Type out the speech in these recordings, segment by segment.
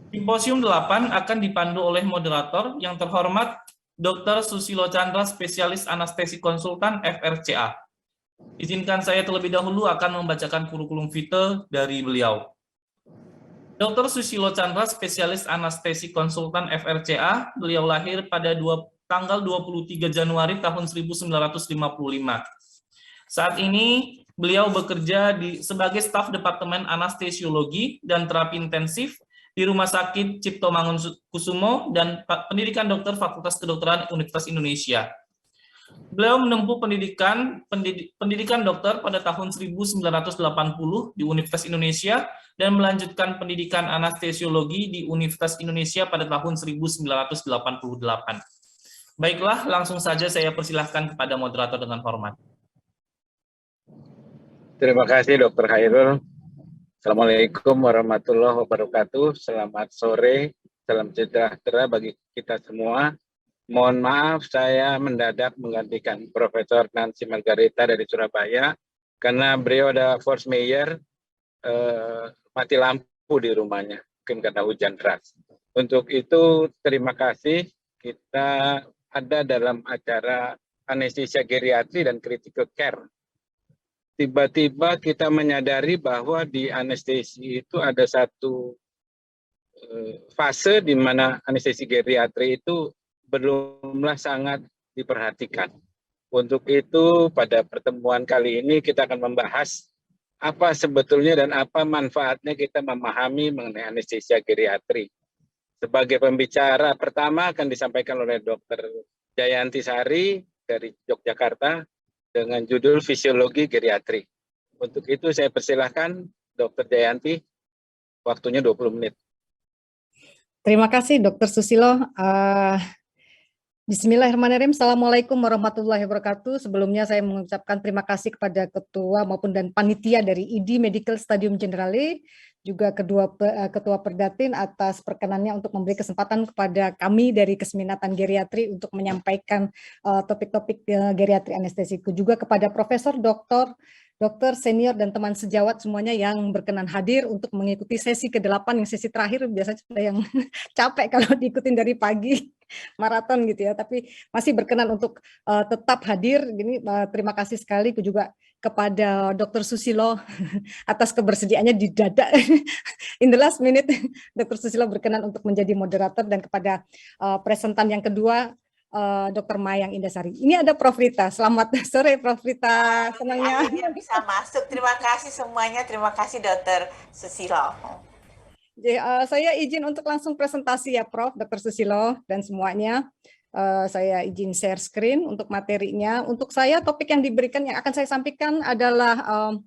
Simposium 8 akan dipandu oleh moderator yang terhormat Dr. Susilo Chandra, spesialis anestesi konsultan FRCA. Izinkan saya terlebih dahulu akan membacakan kurikulum vitae dari beliau. Dr. Susilo Chandra, spesialis anestesi konsultan FRCA, beliau lahir pada tanggal 23 Januari tahun 1955. Saat ini beliau bekerja sebagai staf Departemen Anestesiologi dan Terapi Intensif di Rumah Sakit Cipto Mangunkusumo dan Pendidikan Dokter Fakultas Kedokteran Universitas Indonesia. Beliau menempuh pendidikan dokter pada tahun 1980 di Universitas Indonesia dan melanjutkan pendidikan anestesiologi di Universitas Indonesia pada tahun 1988. Baiklah, langsung saja saya persilahkan kepada moderator dengan hormat. Terima kasih Dr. Khairul. Assalamualaikum warahmatullahi wabarakatuh. Selamat sore, salam sejahtera bagi kita semua. Mohon maaf saya mendadak menggantikan Profesor Nancy Margarita dari Surabaya karena beliau ada force majeure, mati lampu di rumahnya, mungkin karena hujan deras. Untuk itu terima kasih, kita ada dalam acara anestesia geriatri dan critical care. Tiba-tiba kita menyadari bahwa di anestesi itu ada satu fase di mana anestesi geriatri itu belumlah sangat diperhatikan. Untuk itu pada pertemuan kali ini kita akan membahas apa sebetulnya dan apa manfaatnya kita memahami mengenai anestesia geriatri. Sebagai pembicara pertama akan disampaikan oleh Dr. Jayanti Sari dari Yogyakarta dengan judul Fisiologi Geriatri. Untuk itu saya persilahkan Dr. Jayanti, waktunya 20 menit. Terima kasih Dr. Susilo. Bismillahirrahmanirrahim. Assalamualaikum warahmatullahi wabarakatuh. Sebelumnya saya mengucapkan terima kasih kepada Ketua maupun dan Panitia dari ID Medical Stadium Generale, juga Ketua Perdatin atas perkenannya untuk memberi kesempatan kepada kami dari Keseminatan Geriatri untuk menyampaikan topik-topik geriatri anestesiku, juga kepada Profesor Dokter senior dan teman sejawat semuanya yang berkenan hadir untuk mengikuti sesi ke-8, yang sesi terakhir biasanya sudah yang capek kalau diikutin dari pagi maraton gitu ya, tapi masih berkenan untuk tetap hadir. Gini, terima kasih sekali juga kepada Dr. Susilo atas kebersediaannya di dada in the last minute. Dr. Susilo berkenan untuk menjadi moderator, dan kepada presentan yang kedua Dr. Mayang Indasari. Ini ada Prof. Rita. Selamat sore Prof. Rita. Senangnya akhirnya bisa masuk. Terima kasih semuanya. Terima kasih Dr. Susilo. Jadi, saya izin untuk langsung presentasi ya Prof. Dr. Susilo dan semuanya. Saya izin share screen untuk materinya. Untuk saya topik yang diberikan yang akan saya sampaikan adalah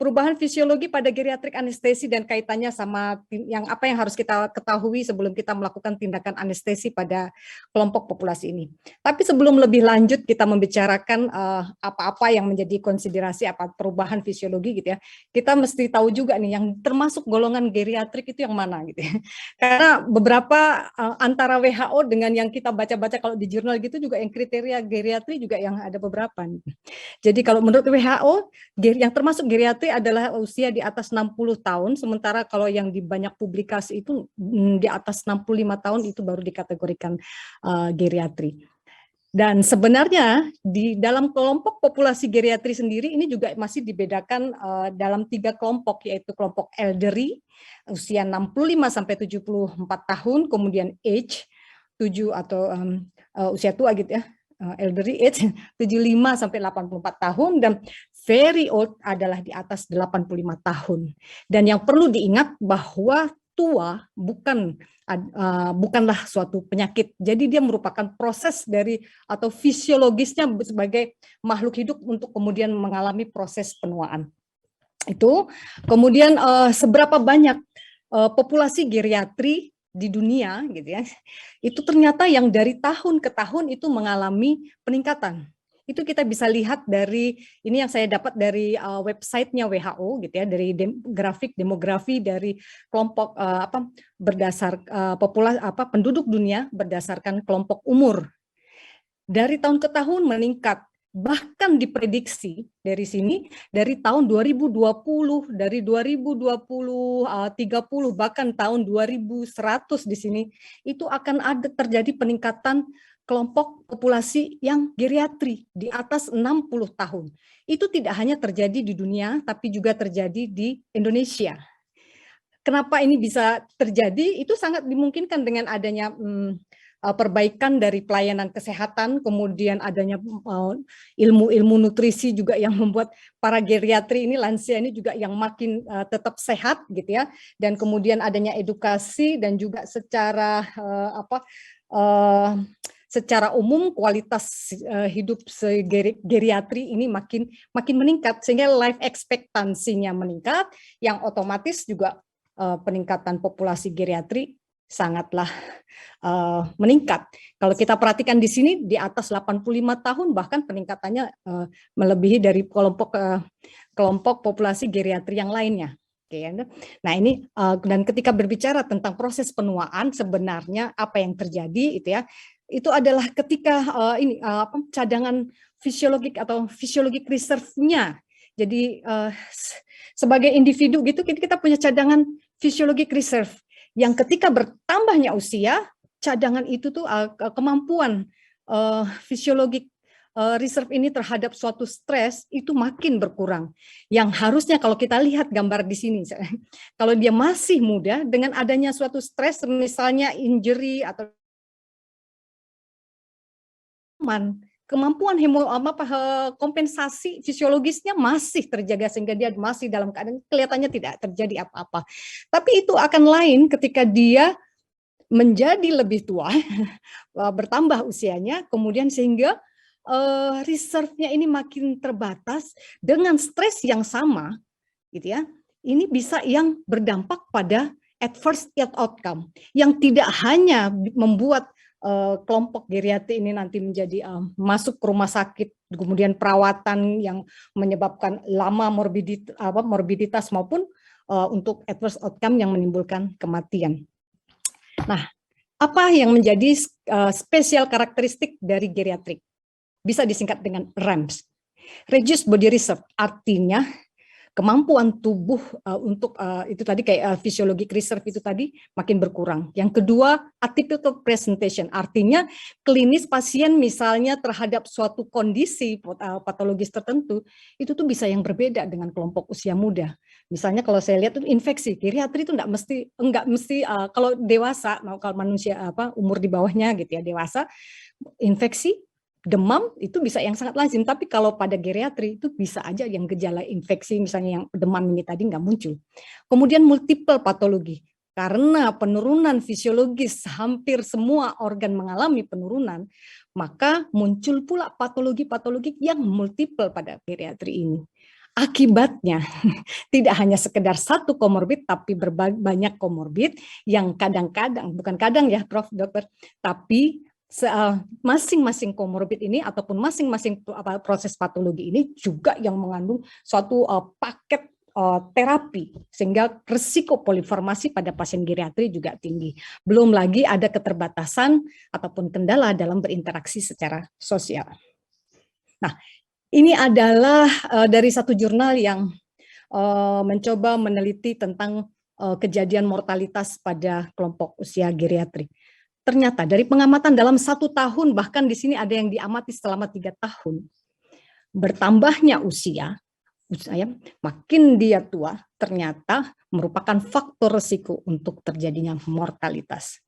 perubahan fisiologi pada geriatrik anestesi dan kaitannya sama apa yang harus kita ketahui sebelum kita melakukan tindakan anestesi pada kelompok populasi ini. Tapi sebelum lebih lanjut kita membicarakan apa-apa yang menjadi konsiderasi apa perubahan fisiologi gitu ya, kita mesti tahu juga nih yang termasuk golongan geriatrik itu yang mana gitu ya. Karena beberapa antara WHO dengan yang kita baca-baca kalau di jurnal gitu juga yang kriteria geriatri juga yang ada beberapa. Jadi kalau menurut WHO yang termasuk geriatri adalah usia di atas 60 tahun, sementara kalau yang di banyak publikasi itu di atas 65 tahun itu baru dikategorikan geriatri. Dan sebenarnya di dalam kelompok populasi geriatri sendiri ini juga masih dibedakan dalam 3 kelompok, yaitu kelompok elderly usia 65 sampai 74 tahun, kemudian age 7 atau usia tua gitu ya. Elderly age 75 sampai 84 tahun, dan very old adalah di atas 85 tahun. Dan yang perlu diingat bahwa tua bukanlah suatu penyakit. Jadi dia merupakan proses dari atau fisiologisnya sebagai makhluk hidup untuk kemudian mengalami proses penuaan. Itu kemudian seberapa banyak populasi geriatri di dunia gitu ya, itu ternyata yang dari tahun ke tahun itu mengalami peningkatan. Itu kita bisa lihat dari ini yang saya dapat dari websitenya WHO gitu ya, dari grafik demografi dari kelompok berdasar populasi penduduk dunia berdasarkan kelompok umur. Dari tahun ke tahun meningkat. bahkan diprediksi dari sini dari tahun 2020, dari 2020 30 bahkan tahun 2100 di sini itu akan ada terjadi peningkatan kelompok populasi yang geriatri di atas 60 tahun. Itu tidak hanya terjadi di dunia, tapi juga terjadi di Indonesia. Kenapa ini bisa terjadi? Itu sangat dimungkinkan dengan adanya perbaikan dari pelayanan kesehatan, kemudian adanya ilmu-ilmu nutrisi juga yang membuat para geriatri ini, lansia ini juga yang makin tetap sehat gitu ya, dan kemudian adanya edukasi dan juga secara secara umum kualitas hidup geriatri ini makin meningkat, sehingga life expectancy-nya meningkat, yang otomatis juga peningkatan populasi geriatri sangatlah meningkat. Kalau kita perhatikan di sini di atas 85 tahun bahkan peningkatannya melebihi dari kelompok populasi geriatri yang lainnya. Nah ini dan ketika berbicara tentang proses penuaan, sebenarnya apa yang terjadi itu adalah ketika cadangan fisiologik atau fisiologik reserve-nya. Jadi sebagai individu gitu kita punya cadangan fisiologik reserve yang ketika bertambahnya usia, cadangan itu tuh kemampuan fisiologik reserve ini terhadap suatu stres itu makin berkurang. Yang harusnya kalau kita lihat gambar di sini, kalau dia masih muda dengan adanya suatu stres, misalnya injury atau kemampuan kompensasi fisiologisnya masih terjaga sehingga dia masih dalam keadaan kelihatannya tidak terjadi apa-apa. Tapi itu akan lain ketika dia menjadi lebih tua, bertambah usianya, kemudian sehingga reserve-nya ini makin terbatas dengan stres yang sama, gitu ya. Ini bisa yang berdampak pada adverse outcome yang tidak hanya membuat kelompok geriatri ini nanti menjadi masuk ke rumah sakit, kemudian perawatan yang menyebabkan lama morbiditas maupun untuk adverse outcome yang menimbulkan kematian. Nah, apa yang menjadi spesial karakteristik dari geriatrik? Bisa disingkat dengan REMS, Reduced Body Reserve, artinya kemampuan tubuh untuk itu tadi kayak physiologic reserve itu tadi makin berkurang. Yang kedua, atypical presentation, artinya klinis pasien misalnya terhadap suatu kondisi patologis tertentu itu tuh bisa yang berbeda dengan kelompok usia muda. Misalnya kalau saya lihat itu infeksi geriatri itu enggak mesti kalau dewasa, kalau manusia umur di bawahnya gitu ya, dewasa, infeksi demam itu bisa yang sangat lazim, tapi kalau pada geriatri itu bisa aja yang gejala infeksi misalnya yang demam ini tadi nggak muncul. Kemudian multiple patologi, karena penurunan fisiologis hampir semua organ mengalami penurunan, maka muncul pula patologi-patologi yang multiple pada geriatri ini. Akibatnya tidak hanya sekedar satu komorbid, tapi banyak komorbid yang kadang-kadang, bukan kadang ya Prof. Dokter, tapi masing-masing komorbid ini ataupun masing-masing proses patologi ini juga yang mengandung suatu paket terapi sehingga risiko poliformasi pada pasien geriatri juga tinggi. Belum lagi ada keterbatasan ataupun kendala dalam berinteraksi secara sosial. Nah, ini adalah dari satu jurnal yang mencoba meneliti tentang kejadian mortalitas pada kelompok usia geriatri. Ternyata dari pengamatan dalam 1 tahun, bahkan di sini ada yang diamati selama 3 tahun, bertambahnya usia, makin dia tua, ternyata merupakan faktor risiko untuk terjadinya mortalitas.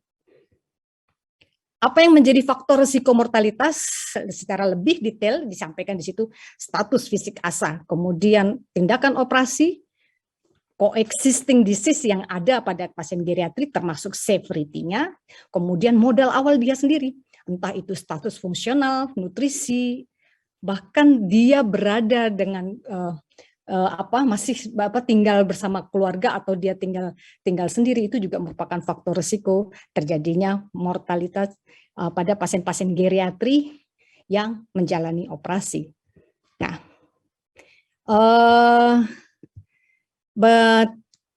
Apa yang menjadi faktor risiko mortalitas secara lebih detail disampaikan di situ, status fisik asa, kemudian tindakan operasi, coexisting disease yang ada pada pasien geriatrik termasuk severity-nya, kemudian modal awal dia sendiri, entah itu status fungsional, nutrisi, bahkan dia berada dengan masih tinggal bersama keluarga atau dia tinggal sendiri, itu juga merupakan faktor risiko terjadinya mortalitas pada pasien-pasien geriatri yang menjalani operasi. Nah,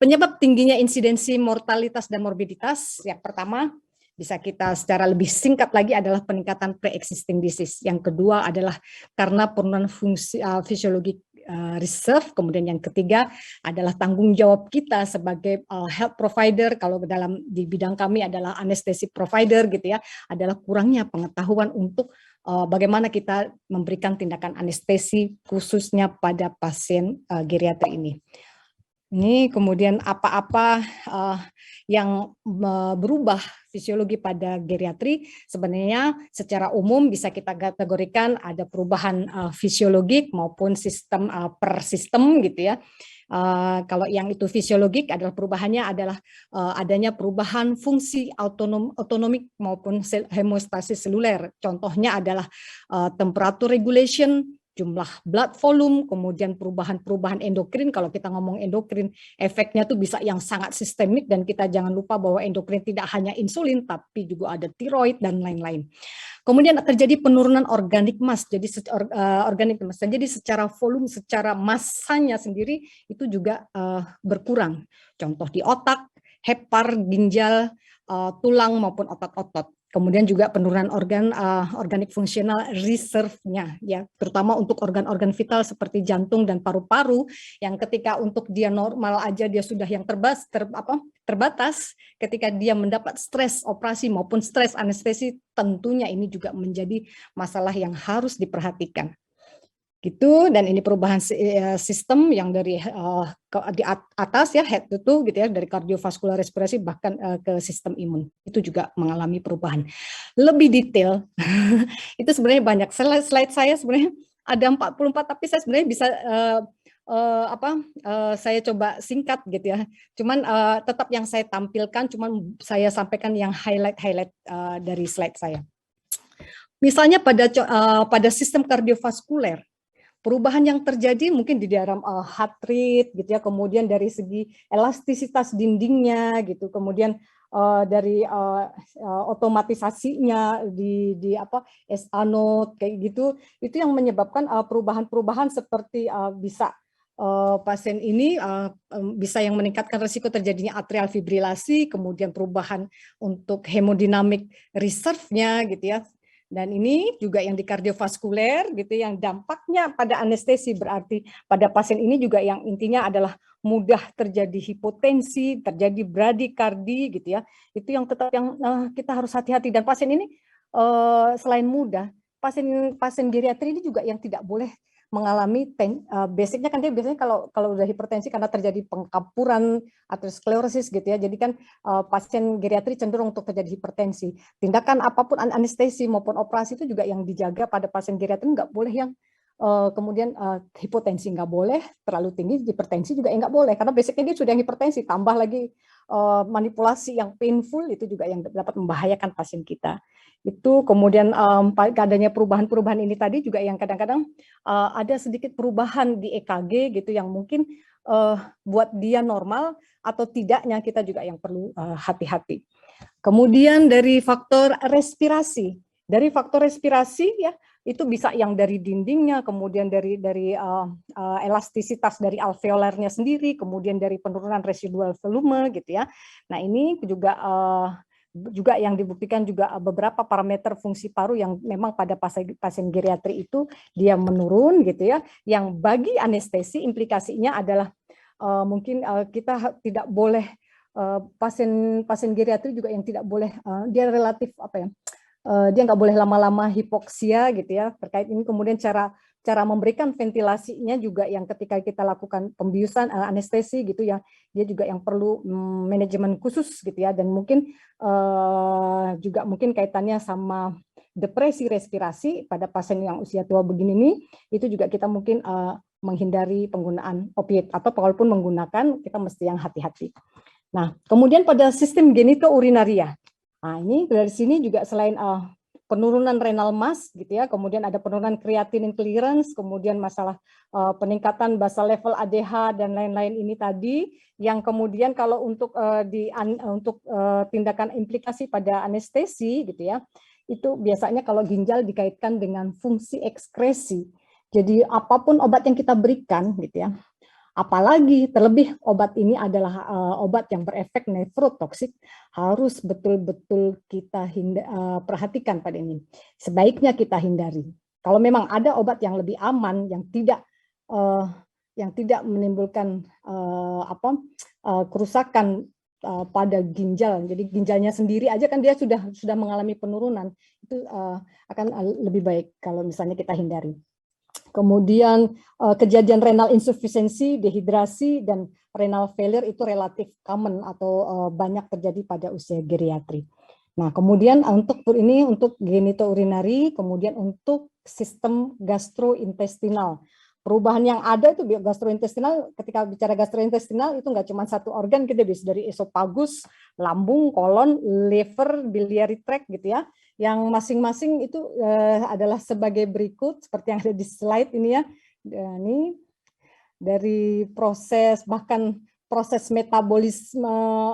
penyebab tingginya insidensi mortalitas dan morbiditas, yang pertama bisa kita secara lebih singkat lagi adalah peningkatan pre-existing disease. Yang kedua adalah karena penurunan fungsi fisiologi reserve. Kemudian yang ketiga adalah tanggung jawab kita sebagai health provider, kalau di bidang kami adalah anestesi provider gitu ya, adalah kurangnya pengetahuan untuk bagaimana kita memberikan tindakan anestesi khususnya pada pasien geriatri ini. Ini kemudian apa-apa yang berubah fisiologi pada geriatri, sebenarnya secara umum bisa kita kategorikan ada perubahan fisiologik maupun sistem per sistem gitu ya. Kalau yang itu fisiologik adalah perubahannya adalah adanya perubahan fungsi autonomik maupun hemostasis seluler. Contohnya adalah temperature regulation, jumlah blood volume, kemudian perubahan-perubahan endokrin. Kalau kita ngomong endokrin, efeknya tuh bisa yang sangat sistemik, dan kita jangan lupa bahwa endokrin tidak hanya insulin, tapi juga ada tiroid dan lain-lain. Kemudian terjadi penurunan organic mass, jadi jadi secara volume, secara massanya sendiri itu juga berkurang. Contoh di otak, hepar, ginjal, tulang maupun otot-otot. Kemudian juga penurunan organik fungsional reserve-nya, ya, terutama untuk organ-organ vital seperti jantung dan paru-paru, yang ketika untuk dia normal aja dia sudah yang terbatas, ketika dia mendapat stres operasi maupun stres anestesi, tentunya ini juga menjadi masalah yang harus diperhatikan. Gitu. Dan ini perubahan sistem yang dari di atas ya, head to toe gitu ya, dari kardiovaskular, respirasi bahkan ke sistem imun, itu juga mengalami perubahan. Lebih detail itu sebenarnya banyak. Slide saya sebenarnya ada 44, tapi saya sebenarnya bisa saya coba singkat gitu ya. Cuman tetap yang saya tampilkan, cuman saya sampaikan yang highlight dari slide saya. Misalnya pada sistem kardiovaskuler, perubahan yang terjadi mungkin di dalam heart rate gitu ya, kemudian dari segi elastisitas dindingnya gitu, kemudian dari otomatisasinya di SA node kayak gitu, itu yang menyebabkan perubahan-perubahan seperti bisa pasien ini bisa yang meningkatkan risiko terjadinya atrial fibrilasi, kemudian perubahan untuk hemodinamik reserve-nya gitu ya. Dan ini juga yang di kardiovaskuler gitu, yang dampaknya pada anestesi, berarti pada pasien ini juga yang intinya adalah mudah terjadi hipotensi, terjadi bradikardi gitu ya. Itu yang tetap yang kita harus hati-hati. Dan pasien ini selain mudah, pasien geriatri ini juga yang tidak boleh mengalami basicnya kan dia biasanya kalau udah hipertensi karena terjadi pengkampuran atau sklerosis gitu ya. Jadi kan pasien geriatri cenderung untuk terjadi hipertensi. Tindakan apapun anestesi maupun operasi itu juga yang dijaga pada pasien geriatri, nggak boleh yang kemudian hipotensi nggak boleh, terlalu tinggi hipertensi juga nggak boleh, karena basicnya dia sudah hipertensi, tambah lagi manipulasi yang painful, itu juga yang dapat membahayakan pasien kita. Itu kemudian adanya perubahan-perubahan ini tadi juga yang kadang-kadang ada sedikit perubahan di EKG gitu yang mungkin buat dia normal atau tidaknya, kita juga yang perlu hati-hati. Kemudian dari faktor respirasi, ya itu bisa yang dari dindingnya, kemudian dari elastisitas dari alveolarnya sendiri, kemudian dari penurunan residual volume gitu ya. Nah ini juga yang dibuktikan juga beberapa parameter fungsi paru yang memang pada pasien geriatri itu dia menurun gitu ya. Yang bagi anestesi implikasinya adalah mungkin kita tidak boleh pasien geriatri juga yang tidak boleh dia relatif dia nggak boleh lama-lama hipoksia gitu ya. Terkait ini kemudian cara memberikan ventilasinya juga yang ketika kita lakukan pembiusan anestesi gitu ya, dia juga yang perlu manajemen khusus gitu ya. Dan mungkin juga mungkin kaitannya sama depresi respirasi pada pasien yang usia tua begini nih, itu juga kita mungkin menghindari penggunaan opioid, atau walaupun menggunakan kita mesti yang hati-hati. Nah, kemudian pada sistem genitourinaria. Nah, ini dari sini juga selain penurunan renal mass gitu ya, kemudian ada penurunan creatinine clearance, kemudian masalah peningkatan basal level ADH dan lain-lain ini tadi, yang kemudian kalau untuk tindakan implikasi pada anestesi gitu ya, itu biasanya kalau ginjal dikaitkan dengan fungsi ekskresi. Jadi apapun obat yang kita berikan gitu ya, Apalagi terlebih obat ini adalah obat yang berefek nefrotoksik, harus betul-betul kita perhatikan pada ini. Sebaiknya kita hindari. Kalau memang ada obat yang lebih aman, yang tidak menimbulkan kerusakan pada ginjal, jadi ginjalnya sendiri aja kan dia sudah mengalami penurunan, itu akan lebih baik kalau misalnya kita hindari. Kemudian kejadian renal insufficiency, dehidrasi, dan renal failure itu relatif common atau banyak terjadi pada usia geriatri. Nah, kemudian untuk genitourinary, kemudian untuk sistem gastrointestinal. Perubahan yang ada itu gastrointestinal, ketika bicara gastrointestinal itu nggak cuma satu organ, kita bisa dari esofagus, lambung, kolon, liver, biliary tract gitu ya. Yang masing-masing itu adalah sebagai berikut seperti yang ada di slide ini ya. Ini dari proses, bahkan proses metabolisme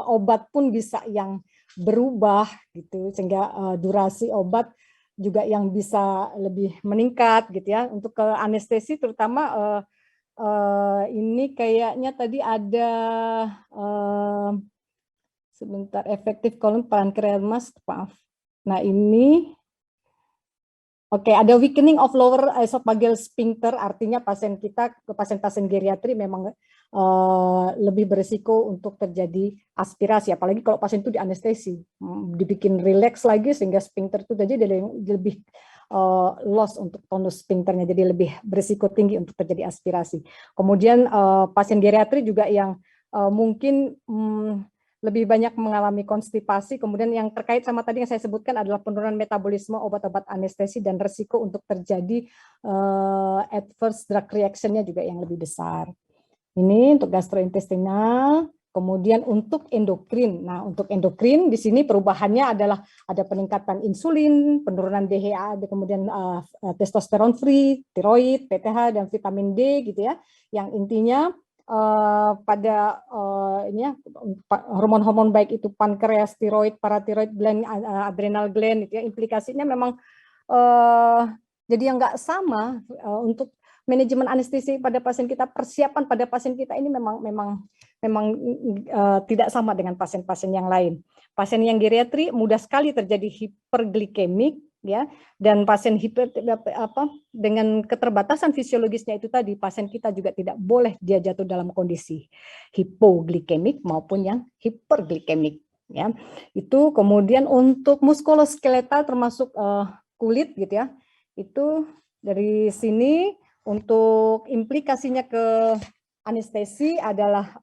obat pun bisa yang berubah gitu, sehingga durasi obat juga yang bisa lebih meningkat gitu ya. Untuk ke anestesi terutama ini kayaknya tadi ada sebentar, efektif kolon pankreas, maaf. Nah ini, oke, ada weakening of lower esophageal sphincter, artinya pasien-pasien geriatri memang lebih berisiko untuk terjadi aspirasi, apalagi kalau pasien itu di anestesi, dibikin relax lagi sehingga sphincter itu jadi lebih loss untuk tonus sphincternya, jadi lebih berisiko tinggi untuk terjadi aspirasi. Kemudian pasien geriatri juga yang mungkin lebih banyak mengalami konstipasi, kemudian yang terkait sama tadi yang saya sebutkan adalah penurunan metabolisme obat-obat anestesi dan resiko untuk terjadi adverse drug reaction-nya juga yang lebih besar. Ini untuk gastrointestinal, kemudian untuk endokrin. Nah, untuk endokrin di sini perubahannya adalah ada peningkatan insulin, penurunan DHA, kemudian testosteron free, tiroid, PTH, dan vitamin D gitu ya. Yang intinya pada hormon-hormon baik itu pankreas, tiroid, paratiroid gland, adrenal gland, itu ya, implikasinya memang jadi yang nggak sama untuk manajemen anestesi pada pasien kita, persiapan pada pasien kita ini memang tidak sama dengan pasien-pasien yang lain. Pasien yang geriatri mudah sekali terjadi hiperglikemik, ya, dan pasien dengan keterbatasan fisiologisnya itu tadi, pasien kita juga tidak boleh dia jatuh dalam kondisi hipoglikemik maupun yang hiperglikemik, ya. Itu kemudian untuk muskuloskeletal termasuk kulit gitu ya, itu dari sini untuk implikasinya ke anestesi adalah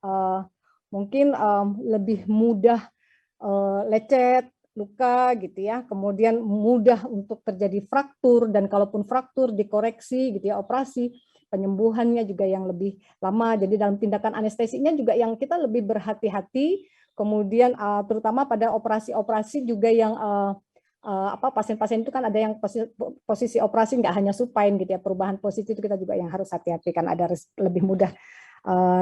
mungkin lebih mudah lecet, luka gitu ya, kemudian mudah untuk terjadi fraktur, dan kalaupun fraktur dikoreksi gitu ya, operasi, penyembuhannya juga yang lebih lama. Jadi dalam tindakan anestesinya juga yang kita lebih berhati-hati, kemudian terutama pada operasi-operasi juga yang pasien-pasien itu kan ada yang posisi operasi nggak hanya supine gitu ya, perubahan posisi itu kita juga yang harus hati-hati, kan ada lebih mudah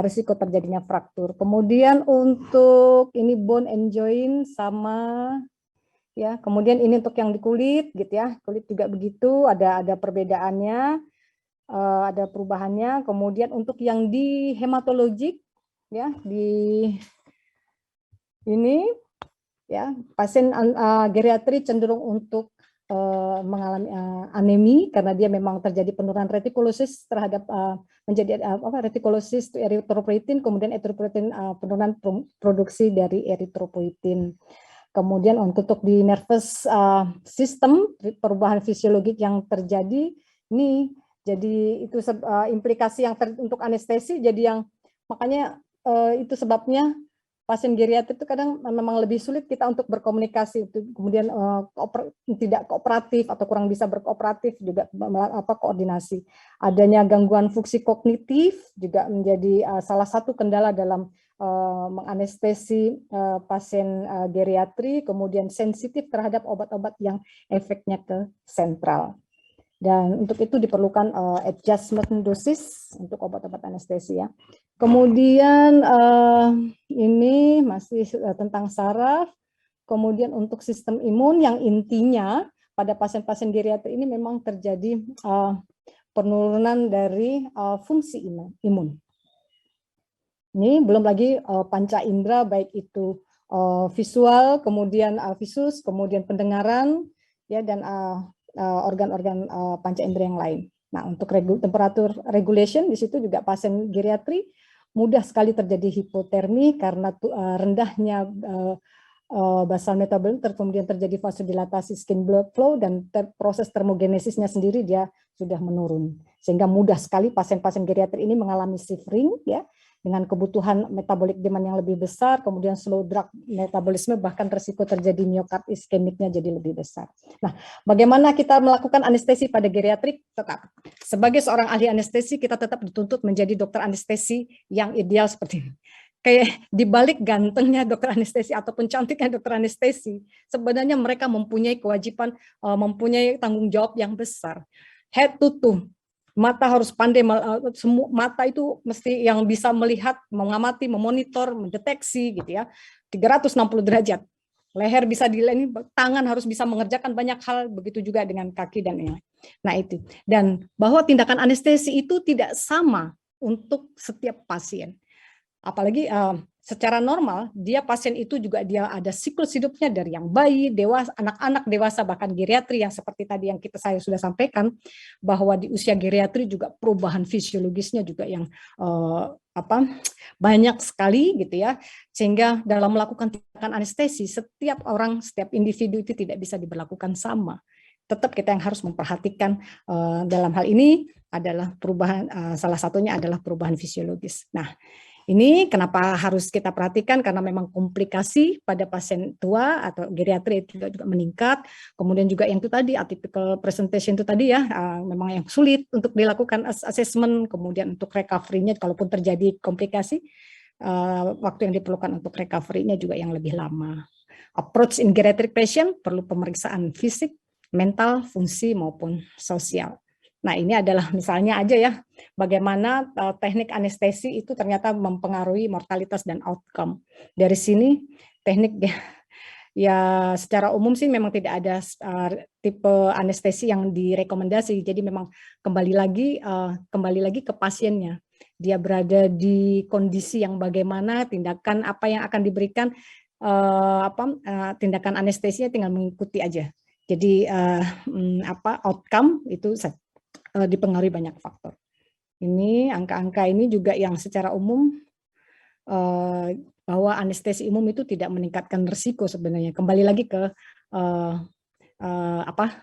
risiko terjadinya fraktur. Kemudian untuk ini bone and joint sama ya, kemudian ini untuk yang di kulit gitu ya, kulit juga begitu, ada perbedaannya, ada perubahannya. Kemudian untuk yang di hematologik ya, di ini ya, pasien geriatri cenderung untuk mengalami anemi karena dia memang terjadi penurunan retikulosis terhadap menjadi retikulosis to erythropoietin, kemudian erythropoietin penurunan produksi dari erythropoietin. Kemudian untuk di nervous system, perubahan fisiologik yang terjadi ini, jadi itu implikasi yang untuk anestesi, jadi yang makanya itu sebabnya pasien geriatri itu kadang memang lebih sulit kita untuk berkomunikasi, kemudian tidak kooperatif atau kurang bisa berkooperatif, juga koordinasi. Adanya gangguan fungsi kognitif juga menjadi salah satu kendala dalam menganestesi pasien geriatri, kemudian sensitif terhadap obat-obat yang efeknya ke sentral. Dan untuk itu diperlukan adjustment dosis untuk obat-obat anestesi ya. Kemudian ini masih tentang saraf. Kemudian untuk sistem imun yang intinya pada pasien-pasien geriatri ini memang terjadi penurunan dari fungsi imun. Ini belum lagi panca indera, baik itu visual, kemudian visus, kemudian pendengaran, ya, dan organ-organ panca indera yang lain. Nah, untuk temperatur regulation di situ juga pasien geriatri mudah sekali terjadi hipotermi karena rendahnya basal metabolisme, kemudian terjadi vasodilatasi skin blood flow, dan proses termogenesisnya sendiri dia sudah menurun. Sehingga mudah sekali pasien-pasien geriatri ini mengalami shivering, ya, dengan kebutuhan metabolic demand yang lebih besar, kemudian slow drug metabolisme, bahkan resiko terjadi miokard iskemiknya jadi lebih besar. Nah, bagaimana kita melakukan anestesi pada geriatrik? Tetap sebagai seorang ahli anestesi kita tetap dituntut menjadi dokter anestesi yang ideal seperti ini. Kayak dibalik gantengnya dokter anestesi ataupun cantiknya dokter anestesi, sebenarnya mereka mempunyai kewajiban, mempunyai tanggung jawab yang besar. Head to toe. Mata harus pandai, mata itu mesti yang bisa melihat, mengamati, memonitor, mendeteksi gitu ya, 360 derajat. Leher bisa dileni, tangan harus bisa mengerjakan banyak hal, begitu juga dengan kaki dan yang lain. Nah itu. Dan bahwa tindakan anestesi itu tidak sama untuk setiap pasien. Apalagi secara normal dia pasien itu juga dia ada siklus hidupnya dari yang bayi, dewasa, anak-anak, dewasa, bahkan geriatri yang seperti tadi yang saya sudah sampaikan, bahwa di usia geriatri juga perubahan fisiologisnya juga yang banyak sekali gitu ya, sehingga dalam melakukan tindakan anestesi setiap orang, setiap individu itu tidak bisa diberlakukan sama. Tetap kita yang harus memperhatikan dalam hal ini adalah perubahan, salah satunya adalah perubahan fisiologis. Nah, ini kenapa harus kita perhatikan, karena memang komplikasi pada pasien tua atau geriatri itu juga meningkat. Kemudian juga yang itu tadi, atypical presentation itu tadi ya, memang yang sulit untuk dilakukan assessment, kemudian untuk recovery-nya kalaupun terjadi komplikasi, waktu yang diperlukan untuk recovery-nya juga yang lebih lama. Approach in geriatric patient perlu pemeriksaan fisik, mental, fungsi maupun sosial. Nah, ini adalah misalnya aja ya, bagaimana teknik anestesi itu ternyata mempengaruhi mortalitas dan outcome. Dari sini teknik ya secara umum sih memang tidak ada tipe anestesi yang direkomendasi. Jadi memang kembali lagi ke pasiennya. Dia berada di kondisi yang bagaimana, tindakan apa yang akan diberikan, tindakan anestesinya tinggal mengikuti aja. Jadi outcome itu dipengaruhi banyak faktor. Ini angka-angka ini juga yang secara umum bahwa anestesi umum itu tidak meningkatkan risiko sebenarnya. Kembali lagi ke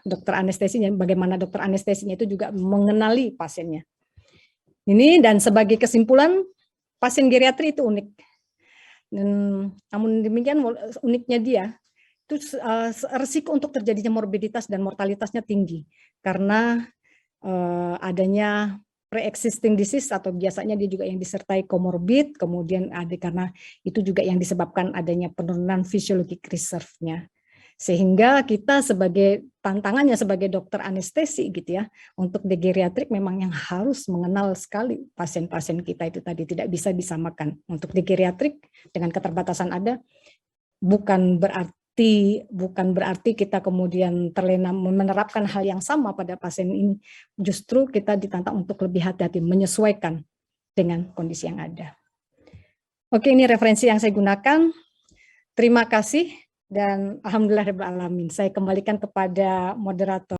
dokter anestesinya, bagaimana dokter anestesinya itu juga mengenali pasiennya. Ini dan sebagai kesimpulan, pasien geriatri itu unik. Namun demikian uniknya dia itu risiko untuk terjadinya morbiditas dan mortalitasnya tinggi karena adanya pre-existing disease atau biasanya dia juga yang disertai komorbid, kemudian ada karena itu juga yang disebabkan adanya penurunan physiologic reserve-nya. Sehingga kita sebagai tantangannya sebagai dokter anestesi gitu ya, untuk di geriatrik memang yang harus mengenal sekali pasien-pasien kita itu tadi, tidak bisa disamakan. Untuk di geriatrik dengan keterbatasan ada, bukan berarti kita kemudian terlena menerapkan hal yang sama pada pasien ini. Justru kita ditantang untuk lebih hati-hati menyesuaikan dengan kondisi yang ada. Oke, ini referensi yang saya gunakan. Terima kasih dan alhamdulillahirabbil alamin. Saya kembalikan kepada moderator.